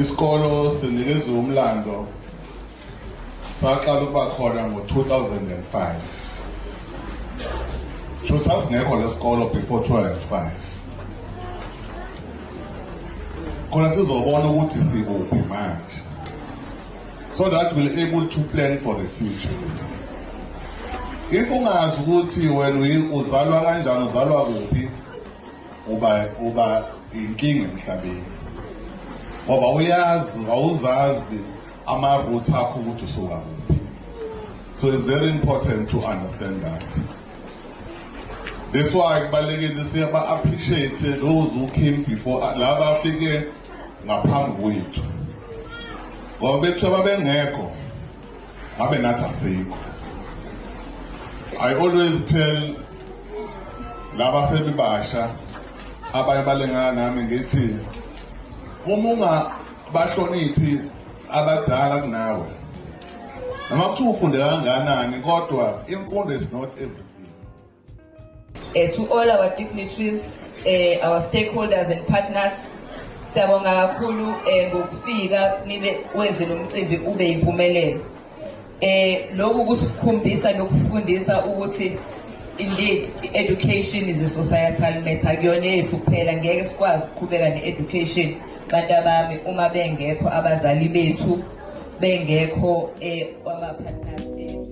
isikolo sinikeza umlando saqala ukuba khona ngo-2005. So sasingekho lesikolo before 2005. Khona sizobona ukuthi sikuphi manje, so that we're able to plan for the future. If ungazi ukuthi wena uzalwa kanjani, uzalwa kuphi, uba inkinga emhlabeni. Ngoba awuzazi ama-roots akho ukuthi usuka kuphi. So it's very important to understand that. That's why kubalulekile siyaba-appreciate those who came before, laba afike ngaphambi kwethu. Ngoba bethu ababengekho, ngabe nathi asikho. I always tell laba sebebasha abanye balengana nami ngithi uma ungabashoniphi abadala kunawe noma kuthiwa ufunde kangakanani kodwa imfundo is not everything. To all our dignitaries, our stakeholders and partners, siyabonga kakhulu ngokufika nibe wenze lo mcimbi ube yimpumelelo. Lokhu kusikhombisa nokufundisa ukuthi indeed education is a societal matter. Kuyona yethu kuphela, ngeke sikwazi ukuqhubeka ne-education bantu abami uma bengekho abazali bethu, bengekho ama-partners bethu.